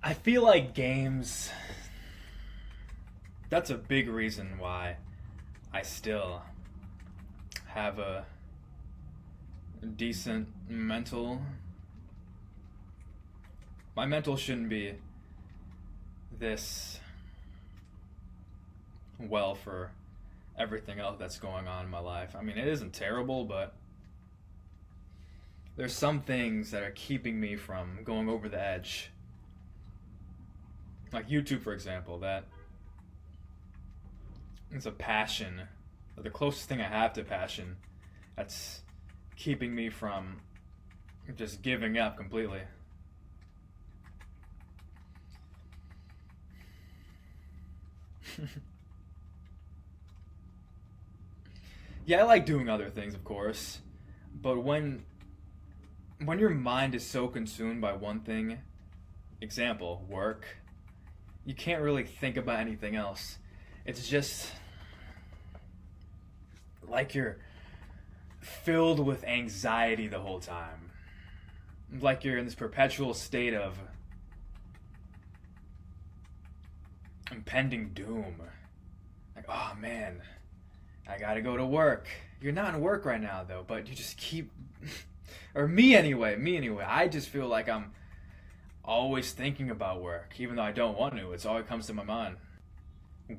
I feel like games, that's a big reason why I still have a decent mental. My mental shouldn't be this well for everything else that's going on in my life. I mean, it isn't terrible, but there's some things that are keeping me from going over the edge. Like YouTube, for example, that is a passion, the closest thing I have to passion, that's keeping me from just giving up completely. Yeah, I like doing other things, of course, but when your mind is so consumed by one thing, example, work, you can't really think about anything else. It's just like you're filled with anxiety the whole time. Like you're in this perpetual state of impending doom. Like, oh man, I gotta go to work. You're not in work right now though, but you just keep, or me anyway, I just feel like I'm always thinking about work, even though I don't want to. It's all that comes to my mind.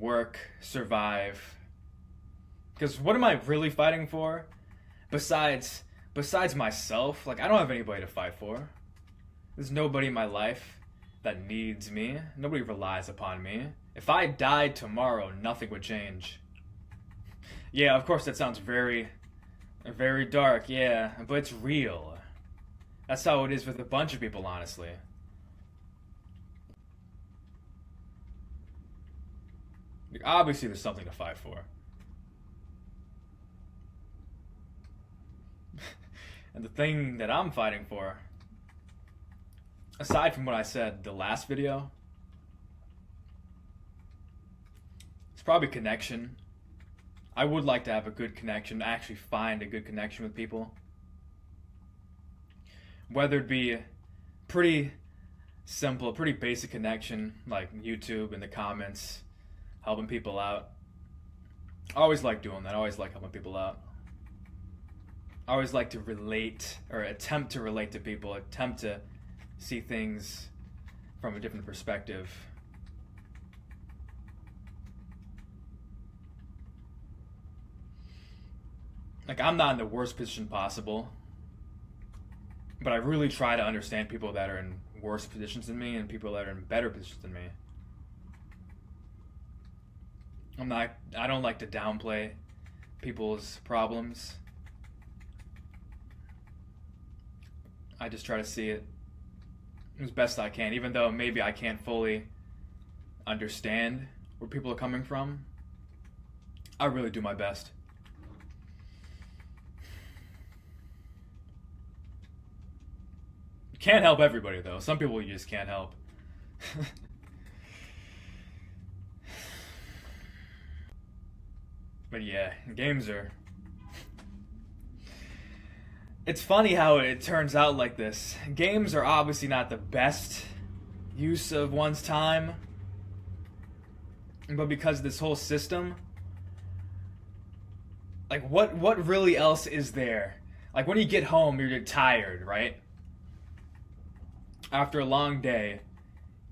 Work, survive. Because what am I really fighting for? Besides myself, like I don't have anybody to fight for. There's nobody in my life that needs me. Nobody relies upon me. If I died tomorrow, nothing would change. Yeah, of course that sounds very, very dark, yeah, but it's real. That's how it is with a bunch of people, honestly. Like, obviously there's something to fight for. And the thing that I'm fighting for, aside from what I said the last video, it's probably connection. I would like to have a good connection, actually find a good connection with people. Whether it be pretty simple, pretty basic connection, like YouTube in the comments, helping people out. I always like doing that. I always like helping people out. I always like to relate, or attempt to relate to people, attempt to see things from a different perspective. Like, I'm not in the worst position possible, but I really try to understand people that are in worse positions than me and people that are in better positions than me. I don't like to downplay people's problems. I just try to see it as best I can, even though maybe I can't fully understand where people are coming from. I really do my best. Can't help everybody though. Some people you just can't help. But yeah, games are... It's funny how it turns out like this. Games are obviously not the best use of one's time, but because of this whole system, like what really else is there? Like when you get home, you're tired, right? After a long day,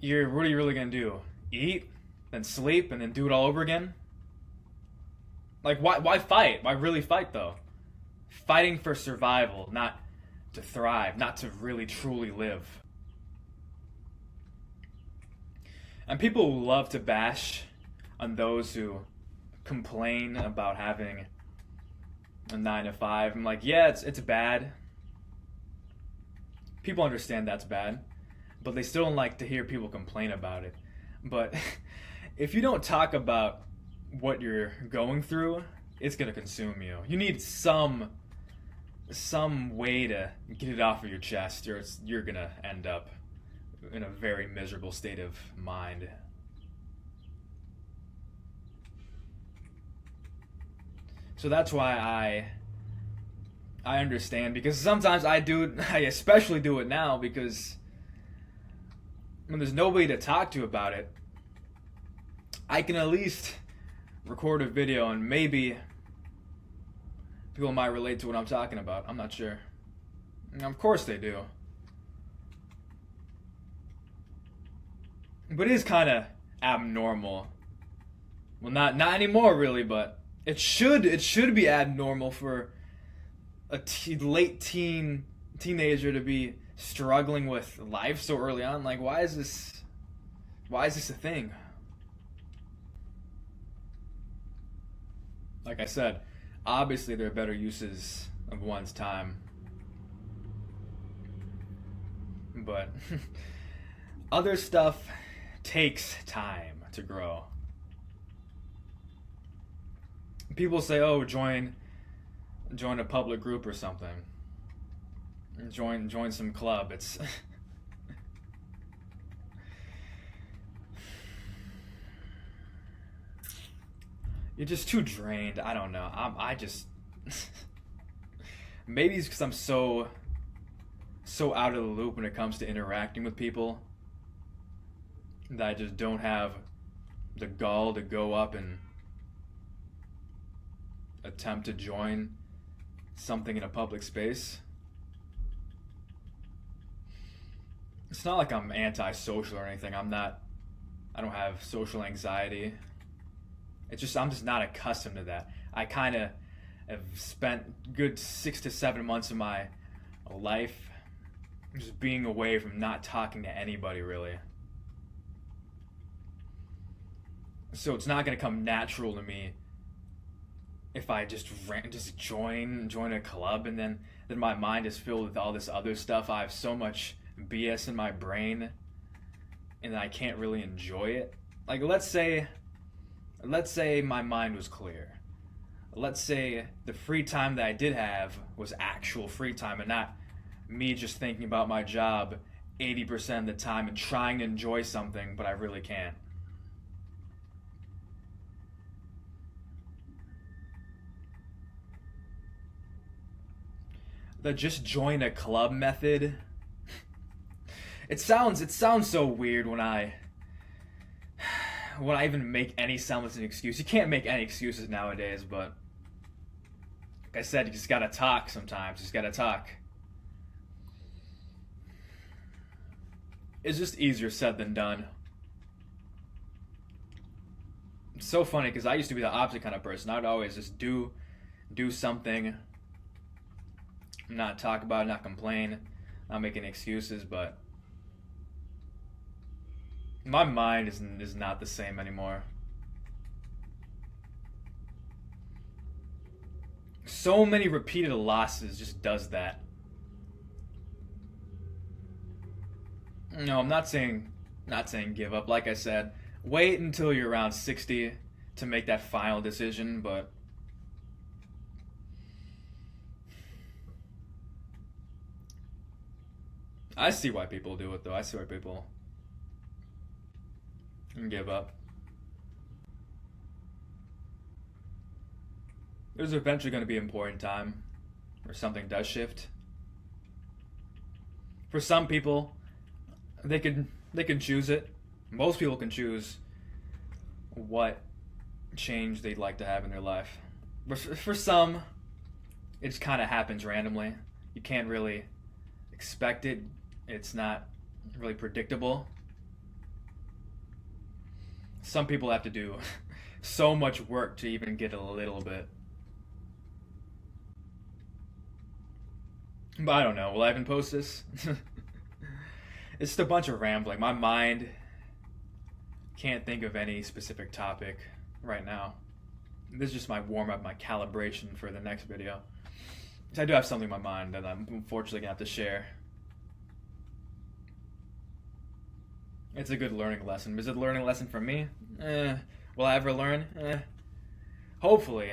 what are you really gonna do? Eat, then sleep, and then do it all over again? Like why fight? Why really fight though? Fighting for survival, not to thrive, not to really truly live. And people love to bash on those who complain about having a 9 to 5. I'm like, yeah, it's bad. People understand that's bad, but they still don't like to hear people complain about it. But if you don't talk about what you're going through, it's gonna consume you. You need some way to get it off of your chest, or you're gonna end up in a very miserable state of mind. So that's why I understand because sometimes I do it. I especially do it now because when there's nobody to talk to about it, I can at least record a video and maybe people might relate to what I'm talking about. I'm not sure. And of course they do. But it is kind of abnormal. Well, not anymore really, but it should be abnormal for a late teenager to be struggling with life so early on. Like, why is this a thing? Like I said, obviously there are better uses of one's time. But other stuff takes time to grow. People say, "Oh, join a public group or something. Join some club." It's you're just too drained. I don't know. I just maybe it's because I'm so out of the loop when it comes to interacting with people that I just don't have the gall to go up and attempt to join something in a public space. It's not like I'm antisocial or anything. I don't have social anxiety. It's just I'm just not accustomed to that. I kind of have spent good 6 to 7 months of my life just being away from not talking to anybody really. So it's not going to come natural to me if I just join a club and then my mind is filled with all this other stuff. I have so much BS in my brain and I can't really enjoy it. Like let's say my mind was clear. Let's say the free time that I did have was actual free time and not me just thinking about my job 80% of the time and trying to enjoy something, but I really can't. The just join a club method. It sounds so weird when I even make any semblance of an excuse. You can't make any excuses nowadays, but like I said, you just gotta talk sometimes. You just gotta talk. It's just easier said than done. It's so funny because I used to be the opposite kind of person. I'd always just do something, not talk about it, not complain, not make any excuses, but my mind is not the same anymore. So many repeated losses just does that. No, I'm not saying give up. Like I said, wait until you're around 60 to make that final decision, but I see why people do it though. I see why people give up. There's eventually going to be an important time where something does shift. For some people, they can choose it. Most people can choose what change they'd like to have in their life. But for some, it just kind of happens randomly. You can't really expect it. It's not really predictable. Some people have to do so much work to even get a little bit. But I don't know. Will I even post this? It's just a bunch of rambling. My mind can't think of any specific topic right now. This is just my warm-up, my calibration for the next video. So I do have something in my mind that I'm unfortunately going to have to share. It's a good learning lesson. Is it a learning lesson for me? Will I ever learn? Hopefully.